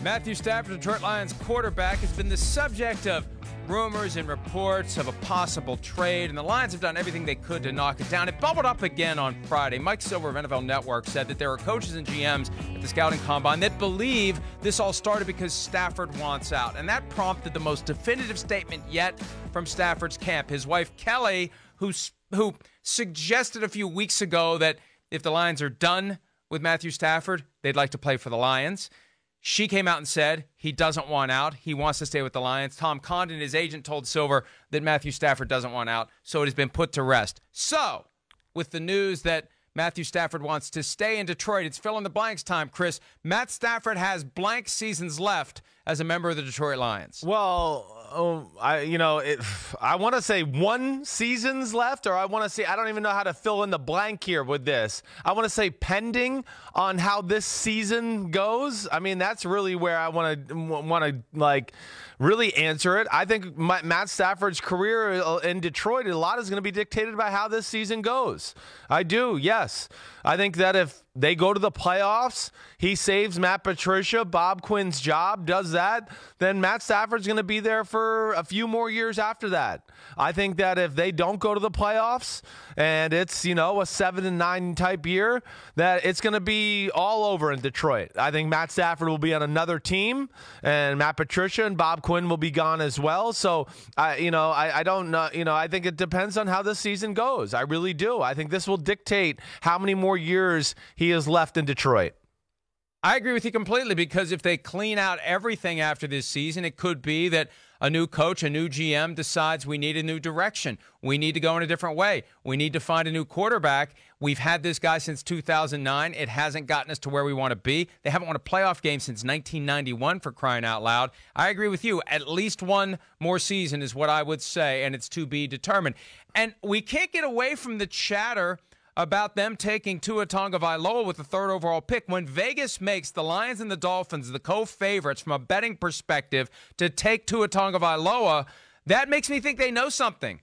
Matthew Stafford, Detroit Lions quarterback, has been the subject of rumors and reports of a possible trade, and the Lions have done everything they could to knock it down. It bubbled up again on Friday. Mike Silver of NFL Network said that there are coaches and GMs at the scouting combine that believe this all started because Stafford wants out, and that prompted the most definitive statement yet from Stafford's camp. His wife, Kelly, who suggested a few weeks ago that if the Lions are done with Matthew Stafford, they'd like to play for the Lions. She came out and said he doesn't want out. He wants to stay with the Lions. Tom Condon, his agent, told Silver that Matthew Stafford doesn't want out, so it has been put to rest. So, with the news that Matthew Stafford wants to stay in Detroit, it's fill in the blanks time, Chris. Matt Stafford has blank seasons left as a member of the Detroit Lions. Well, I want to say one season's left, or I want to say, I don't even know how to fill in the blank here with this. I want to say pending on how this season goes. I mean, that's really where I want to really answer it. I think Matt Stafford's career in Detroit, a lot is going to be dictated by how this season goes. I do, yes. I think that if they go to the playoffs, he saves Matt Patricia, Bob Quinn's job, does that, then Matt Stafford's going to be there for a few more years after that. I think that if they don't go to the playoffs and it's, a 7-9 type year, that it's going to be all over in Detroit. I think Matt Stafford will be on another team, and Matt Patricia and Bob Quinn will be gone as well. So, I don't know. I think it depends on how this season goes. I really do. I think this will dictate how many more years he has left in Detroit. I agree with you completely, because if they clean out everything after this season, it could be that a new coach, a new GM decides we need a new direction. We need to go in a different way. We need to find a new quarterback. We've had this guy since 2009. It hasn't gotten us to where we want to be. They haven't won a playoff game since 1991, for crying out loud. I agree with you. At least one more season is what I would say, and it's to be determined. And we can't get away from the chatter about them taking Tua Tagovailoa with the 3rd overall pick. When Vegas makes the Lions and the Dolphins the co-favorites from a betting perspective to take Tua Tagovailoa, that makes me think they know something.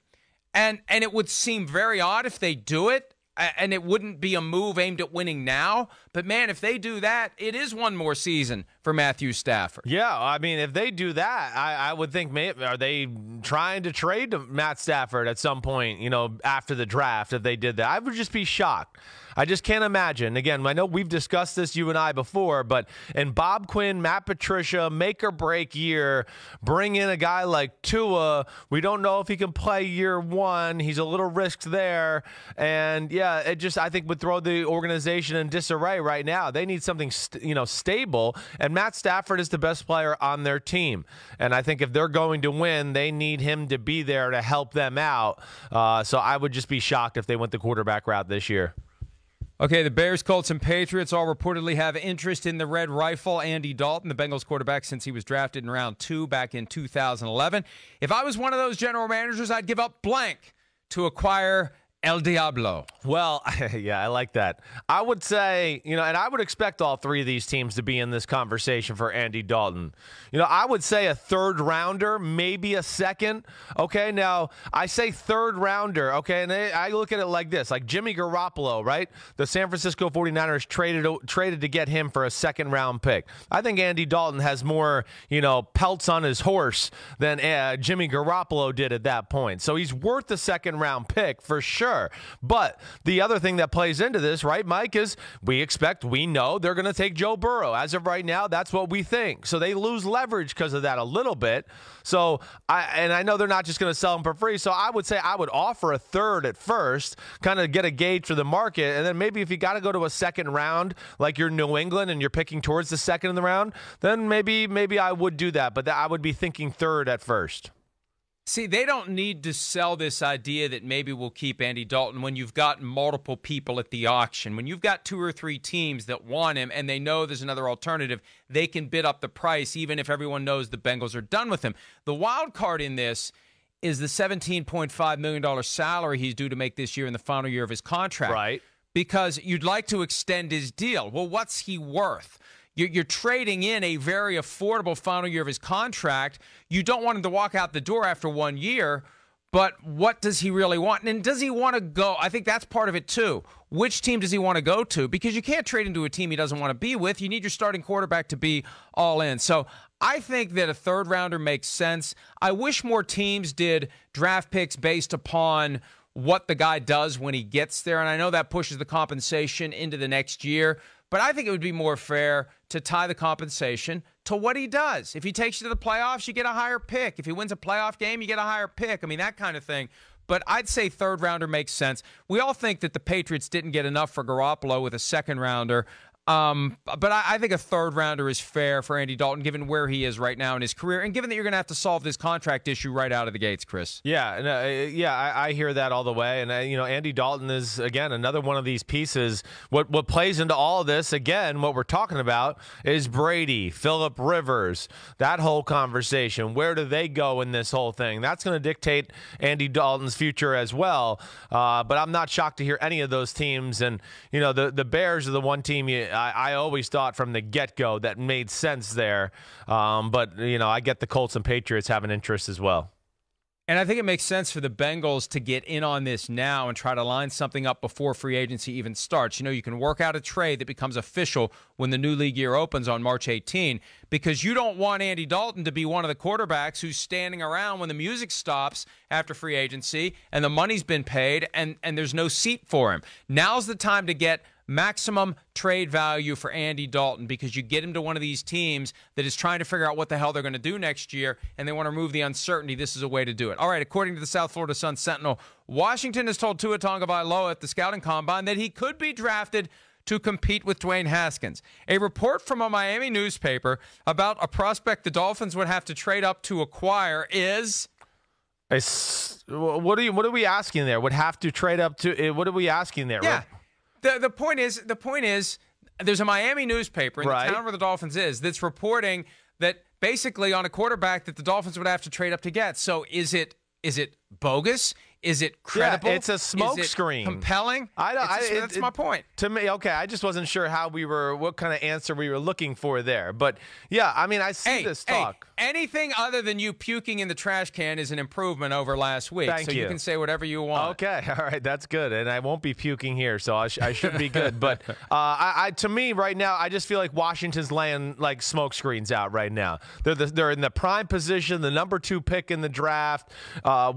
And it would seem very odd if they do it, and it wouldn't be a move aimed at winning now. But, man, if they do that, it is one more season for Matthew Stafford. Yeah, I mean, if they do that, I would think, are they trying to trade Matt Stafford at some point, after the draft, if they did that? I would just be shocked. I just can't imagine. Again, I know we've discussed this, you and I, before, but in Bob Quinn, Matt Patricia, make or break year, bring in a guy like Tua. We don't know if he can play year one. He's a little risked there. And, yeah, it just, I think, would throw the organization in disarray right now. They need something, stable. And Matt Stafford is the best player on their team. And I think if they're going to win, they need him to be there to help them out. So I would just be shocked if they went the quarterback route this year. Okay, the Bears, Colts, and Patriots all reportedly have interest in the Red Rifle, Andy Dalton, the Bengals quarterback since he was drafted in round 2 back in 2011. If I was one of those general managers, I'd give up blank to acquire El Diablo. Well, yeah, I like that. I would say, and I would expect all three of these teams to be in this conversation for Andy Dalton. I would say a 3rd rounder, maybe a 2nd. Okay, now I say 3rd rounder, okay, and I look at it like this, like Jimmy Garoppolo, right? The San Francisco 49ers traded to get him for a 2nd round pick. I think Andy Dalton has more, pelts on his horse than Jimmy Garoppolo did at that point. So he's worth a 2nd round pick for sure. But the other thing that plays into this, right, Mike, is we know they're going to take Joe Burrow. As of right now, that's what we think. So they lose leverage because of that a little bit. So I know they're not just going to sell him for free. So I would say I would offer a 3rd at first, kind of get a gauge for the market. And then maybe if you got to go to a 2nd round, like you're New England and you're picking towards the 2nd in the round, then maybe I would do that. But I would be thinking 3rd at first. See, they don't need to sell this idea that maybe we'll keep Andy Dalton when you've got multiple people at the auction. When you've got 2 or 3 teams that want him and they know there's another alternative, they can bid up the price even if everyone knows the Bengals are done with him. The wild card in this is the $17.5 million salary he's due to make this year in the final year of his contract. Right. Because you'd like to extend his deal. Well, what's he worth? You're trading in a very affordable final year of his contract. You don't want him to walk out the door after 1 year, but what does he really want? And does he want to go? I think that's part of it too. which team does he want to go to? Because you can't trade into a team he doesn't want to be with. You need your starting quarterback to be all in. So I think that a third rounder makes sense. I wish more teams did draft picks based upon what the guy does when he gets there. And I know that pushes the compensation into the next year, but I think it would be more fair to tie the compensation to what he does. If he takes you to the playoffs, you get a higher pick. If he wins a playoff game, you get a higher pick. I mean, that kind of thing. But I'd say third rounder makes sense. We all think that the Patriots didn't get enough for Garoppolo with a second rounder. But I think a third rounder is fair for Andy Dalton, given where he is right now in his career, and given that you're going to have to solve this contract issue right out of the gates, Chris. Yeah, I hear that all the way. And Andy Dalton is again another one of these pieces. What plays into all of this again? What we're talking about is Brady, Phillip Rivers, that whole conversation. Where do they go in this whole thing? That's going to dictate Andy Dalton's future as well. But I'm not shocked to hear any of those teams. And the Bears are the one team I always thought from the get-go that made sense there. But I get the Colts and Patriots have an interest as well. And I think it makes sense for the Bengals to get in on this now and try to line something up before free agency even starts. You can work out a trade that becomes official when the new league year opens on March 18, because you don't want Andy Dalton to be one of the quarterbacks who's standing around when the music stops after free agency and the money's been paid and there's no seat for him. Now's the time to get maximum trade value for Andy Dalton, because you get him to one of these teams that is trying to figure out what the hell they're going to do next year, and they want to remove the uncertainty. This is a way to do it. All right, according to the South Florida Sun-Sentinel, Washington has told Tua Tagovailoa at the scouting combine that he could be drafted to compete with Dwayne Haskins. A report from a Miami newspaper about a prospect the Dolphins would have to trade up to acquire is... What are we asking there? Would have to trade up to... What are we asking there? Yeah. The point is, there's a Miami newspaper in the town where the Dolphins is that's reporting that basically on a quarterback that the Dolphins would have to trade up to get. So is it bogus? Is it credible? Yeah, it's a smokescreen. Compelling? That's my point. To me, okay, I just wasn't sure what kind of answer we were looking for there. But yeah, I mean, I see this talk. Anything other than you puking in the trash can is an improvement over last week. Thank you. You can say whatever you want. Okay, all right, that's good. And I won't be puking here, so I should be good. But to me, right now, I just feel like Washington's laying like smoke screens out right now. They're in the prime position, the number 2 pick in the draft.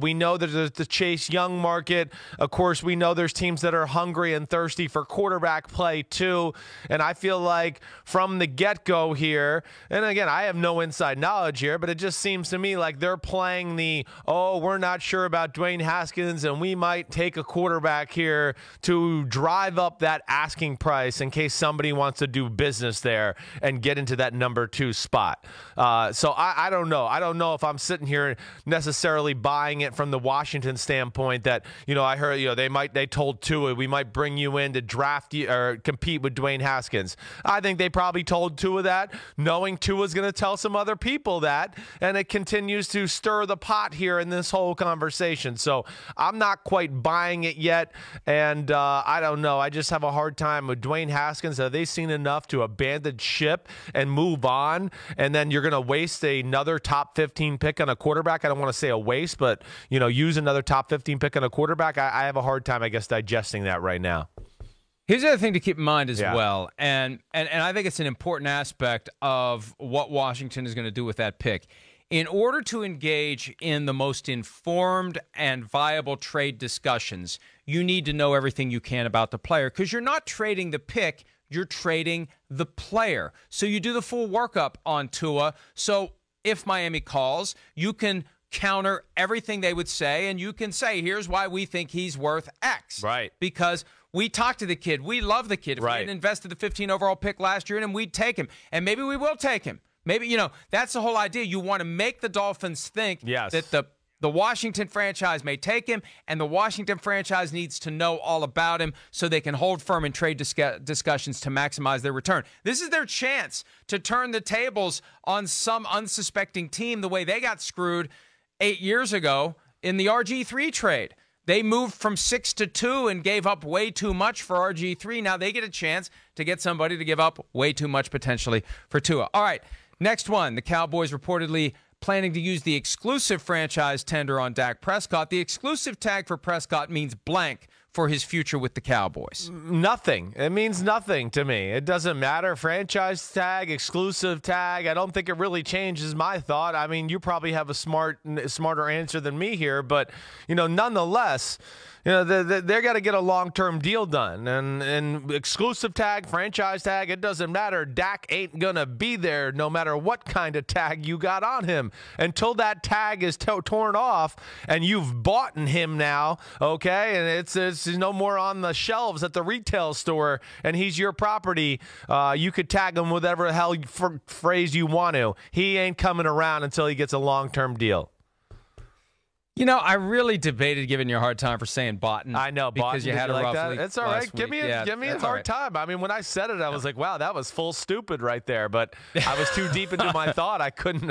We know that there's the Chase Young market. Of course, we know there's teams that are hungry and thirsty for quarterback play too. And I feel like from the get-go here, and again, I have no inside knowledge here, but it just seems to me like they're playing we're not sure about Dwayne Haskins and we might take a quarterback here to drive up that asking price in case somebody wants to do business there and get into that number 2 spot. So I don't know. I don't know if I'm sitting here necessarily buying it from the Washington standpoint that, I heard, they told Tua, we might bring you in to draft you or compete with Dwayne Haskins. I think they probably told Tua that, knowing Tua's going to tell some other people that, and it continues to stir the pot here in this whole conversation. So I'm not quite buying it yet, and I don't know. I just have a hard time with Dwayne Haskins. Have they seen enough to abandon ship and move on, and then you're going to waste another top 15 pick on a quarterback? I don't want to say a waste, but, use another top 15 pick on a quarterback. I have a hard time, I guess, digesting that right now. Here's the other thing to keep in mind as well, and I think it's an important aspect of what Washington is going to do with that pick. In order to engage in the most informed and viable trade discussions, you need to know everything you can about the player, because you're not trading the pick, you're trading the player. So you do the full workup on Tua. So if Miami calls, you can counter everything they would say, and you can say, here's why we think he's worth X. Right. Because we talked to the kid. We love the kid. If we hadn't invested the 15 overall pick last year in him, we'd take him. And maybe we will take him. Maybe, that's the whole idea. You want to make the Dolphins think that the Washington franchise may take him, and the Washington franchise needs to know all about him so they can hold firm in trade discussions to maximize their return. This is their chance to turn the tables on some unsuspecting team the way they got screwed 8 years ago in the RG3 trade. They moved from 6 to 2 and gave up way too much for RG3. Now they get a chance to get somebody to give up way too much potentially for Tua. All right, next one. The Cowboys reportedly planning to use the exclusive franchise tender on Dak Prescott. The exclusive tag for Prescott means blank for his future with the Cowboys? Nothing. It means nothing to me. It doesn't matter. Franchise tag, exclusive tag. I don't think it really changes my thought. I mean, you probably have a smarter answer than me here, but nonetheless, they got to get a long-term deal done. And exclusive tag, franchise tag, it doesn't matter. Dak ain't going to be there no matter what kind of tag you got on him. Until that tag is torn off and you've bought him now, okay, and it's no more on the shelves at the retail store and he's your property, you could tag him with whatever the hell phrase you want to. He ain't coming around until he gets a long-term deal. I really debated giving you a hard time for saying Boughton. I know, because you had a rough week. It's all right. Give me a hard time. I mean, when I said it, I was like, wow, that was full stupid right there. But I was too deep into my thought. I couldn't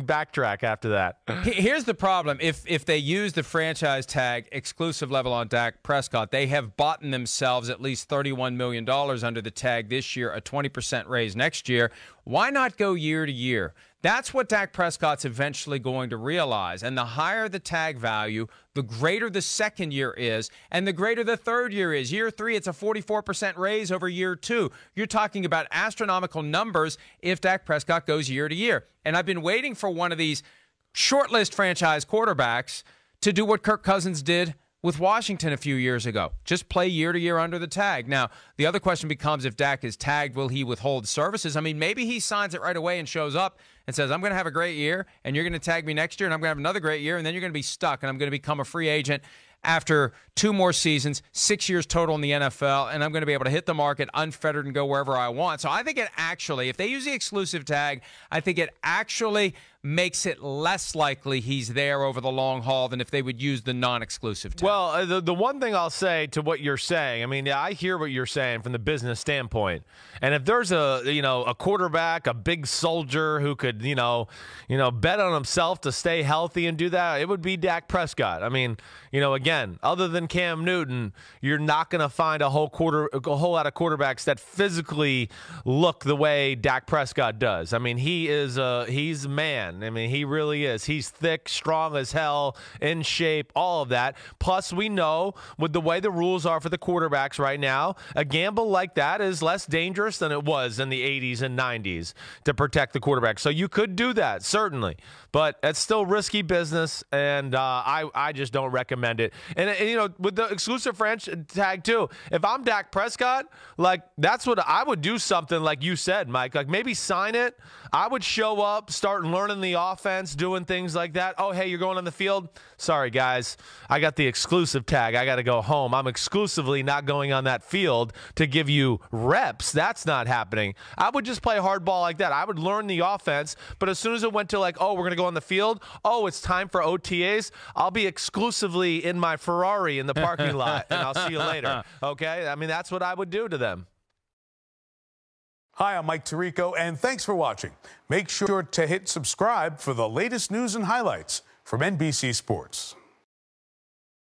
backtrack after that. Here's the problem. If they use the franchise tag exclusive level on Dak Prescott, they have bought themselves at least $31 million under the tag this year, a 20% raise next year. Why not go year to year? That's what Dak Prescott's eventually going to realize. And the higher the tag value, the greater the second year is, and the greater the third year is. Year 3, it's a 44% raise over year 2. You're talking about astronomical numbers if Dak Prescott goes year to year. And I've been waiting for one of these short-list franchise quarterbacks to do what Kirk Cousins did with Washington a few years ago. Just play year to year under the tag. Now, the other question becomes, if Dak is tagged, will he withhold services? I mean, maybe he signs it right away and shows up and says, I'm going to have a great year, and you're going to tag me next year, and I'm going to have another great year, and then you're going to be stuck, and I'm going to become a free agent after 2 more seasons, 6 years total in the NFL, and I'm going to be able to hit the market unfettered and go wherever I want. So I think it actually, if they use the exclusive tag, I think it actually makes it less likely he's there over the long haul than if they would use the non-exclusive tag. Well, the one thing I'll say to what you're saying, I mean, I hear what you're saying from the business standpoint. And if there's a quarterback, a big soldier who could, bet on himself to stay healthy and do that, it would be Dak Prescott. I mean, again, other than Cam Newton, you're not going to find a whole lot of quarterbacks that physically look the way Dak Prescott does. I mean, he's a man. I mean, he really is. He's thick, strong as hell, in shape, all of that. Plus, we know with the way the rules are for the quarterbacks right now, a gamble like that is less dangerous than it was in the 80s and 90s to protect the quarterback. So you could do that, certainly. But it's still risky business, and I just don't recommend it. And with the exclusive franchise tag, too, if I'm Dak Prescott, that's what I would do, something like you said, Mike. Like, maybe sign it. I would show up, start learning the offense, doing things like that. Oh, hey, you're going on the field? Sorry, guys. I got the exclusive tag. I got to go home. I'm exclusively not going on that field to give you reps. That's not happening. I would just play hardball like that. I would learn the offense, but as soon as it went to we're going to go on the field, it's time for OTAs, I'll be exclusively in my Ferrari in the parking lot, and I'll see you later. Okay? I mean, that's what I would do to them. Hi, I'm Mike Tirico, and thanks for watching. Make sure to hit subscribe for the latest news and highlights from NBC Sports.